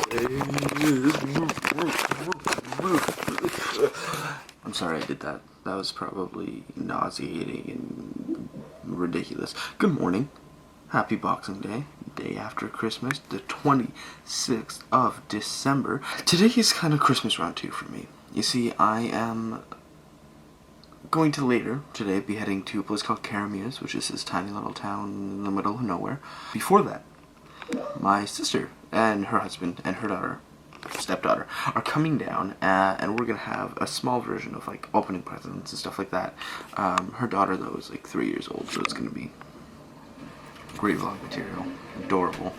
I'm sorry I did that. That was probably nauseating and ridiculous. Good morning. Happy Boxing Day. Day after Christmas, the 26th of December. Today is kind of Christmas round 2 for me. You see, I am going to later today be heading to a place called Caramias, which is this tiny little town in the middle of nowhere. Before that, my sister and her husband and her stepdaughter are coming down, and we're gonna have a small version of like opening presents and stuff like that. Her daughter though is like 3 years old, so it's gonna be great vlog material. Adorable.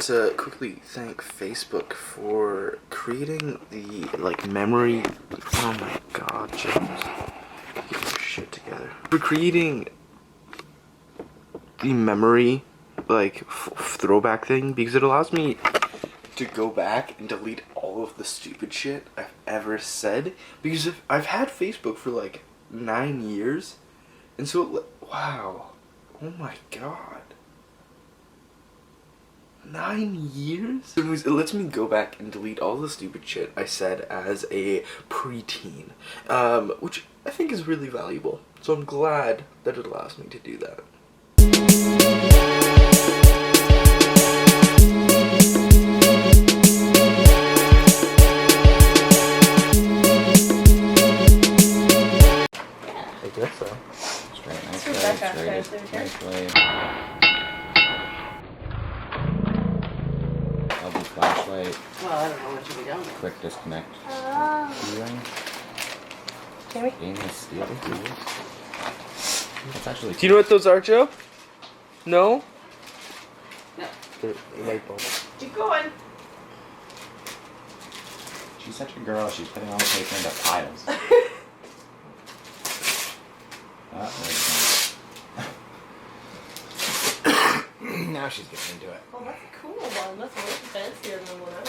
To quickly thank Facebook for creating the memory. Oh my god, James, get your shit together. For creating the memory throwback thing, because it allows me to go back and delete all of the stupid shit I've ever said. Because I've had Facebook for like 9 years, and so wow, oh my god. 9 years? Anyways, it lets me go back and delete all the stupid shit I said as a preteen, which I think is really valuable. So I'm glad that it allows me to do that. I guess so. Straight, nice way. Flashlight. Well, I don't know what you'll be doing. Quick disconnect. Jamie? Stainless steel. That's actually. Do you know what those are, Joe? No? No. They're light bulbs. Keep going. She's such a girl. She's putting all the paper into piles. Now she's getting into it. Oh, that's a cool one. That's way fancier than the one I was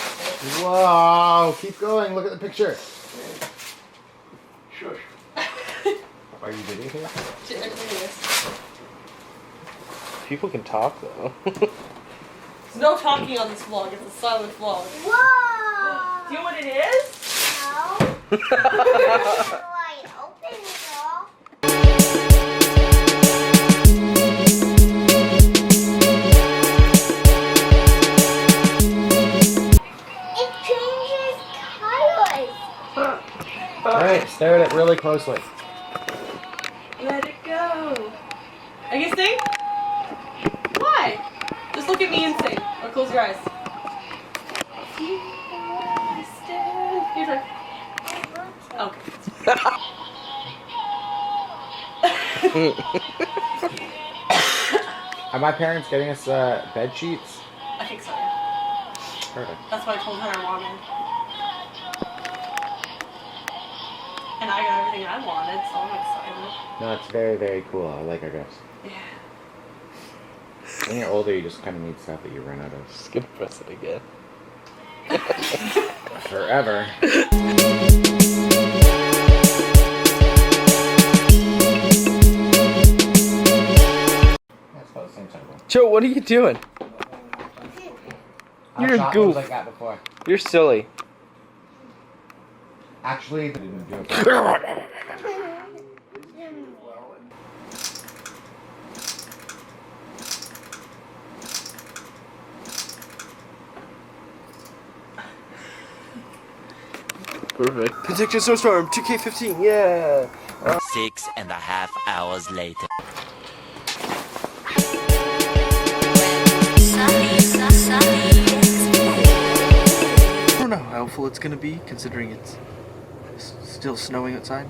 Whoa! Keep going. Look at the picture. Shush. Are you videotaping? People can talk though. There's no talking on this vlog. It's a silent vlog. Whoa! Do you know what it is? No. Wide open, girl. It changes colors. Alright, stare at it really closely. Let it go. Are you gonna sing? Why? Just look at me and sing. Or close your eyes. Your turn. Okay. Are my parents getting us bed sheets? I think so, yeah. Perfect. That's what I told her I wanted. And I got everything I wanted, so I'm excited. No, it's very, very cool. I like our gifts. Yeah. When you're older, you just kind of need stuff that you run out of. Just gonna press it again. Forever. That's about the same size one. Joe, what are you doing? You're a goof. Like that before. You're silly. Actually, they didn't do it. Perfect. Penticton Snowstorm 2K15, yeah! 6.5 hours later. I don't know how helpful it's gonna be, considering it's still snowing outside.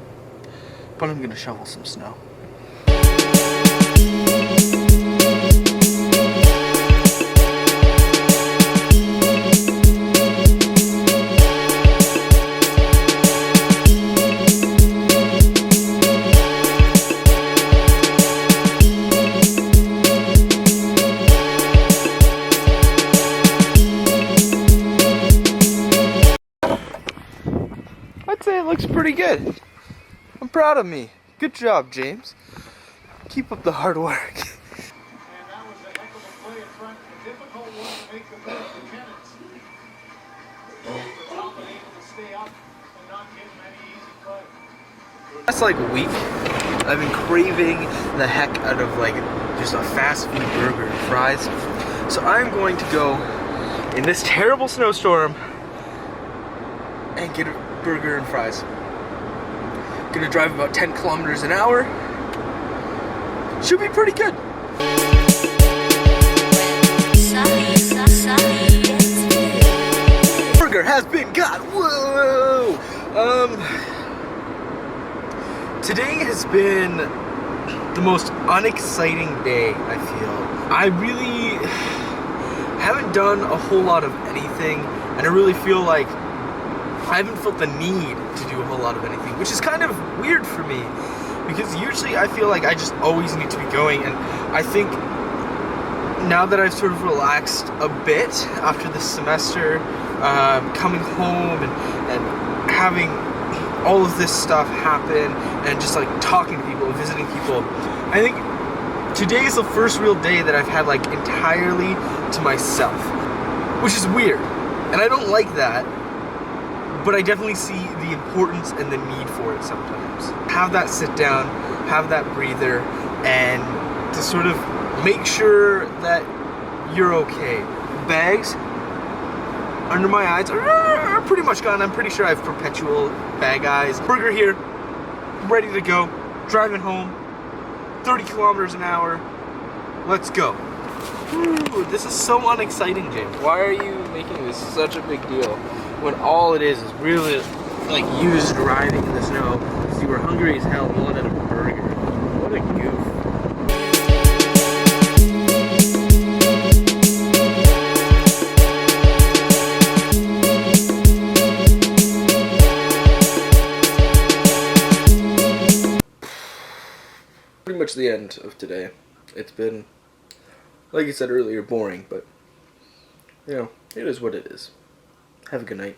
But I'm gonna shovel some snow. I'd say it looks pretty good. I'm proud of me. Good job, James. Keep up the hard work. And that was a heck of a play in front. A difficult one to make the move for Kenneth. Top and able to stay up and not give him any easy play. That's like a week. I've been craving the heck out of like just a fast food burger and fries. So I'm going to go in this terrible snowstorm and get a burger and fries. Gonna drive about 10 kilometers an hour. Should be pretty good. Burger has been got. Whoa! Today has been the most unexciting day, I feel. I really haven't done a whole lot of anything, and I really feel like I haven't felt the need to do a whole lot of anything, which is kind of weird for me, because usually I feel like I just always need to be going, and I think now that I've sort of relaxed a bit after this semester, coming home and having all of this stuff happen, and just like talking to people and visiting people, I think today is the first real day that I've had like entirely to myself, which is weird, and I don't like that, but I definitely see the importance and the need for it sometimes. Have that sit down, have that breather, and to sort of make sure that you're okay. Bags under my eyes are pretty much gone. I'm pretty sure I have perpetual bag eyes. Burger here, ready to go, driving home, 30 kilometers an hour. Let's go. Ooh, this is so unexciting, James. Why are you making this such a big deal when all it is really like you just driving in the snow because you were hungry as hell and wanted a burger? What a goof. Pretty much the end of today. It's been, like I said earlier, boring, but you know, it is what it is. Have a good night.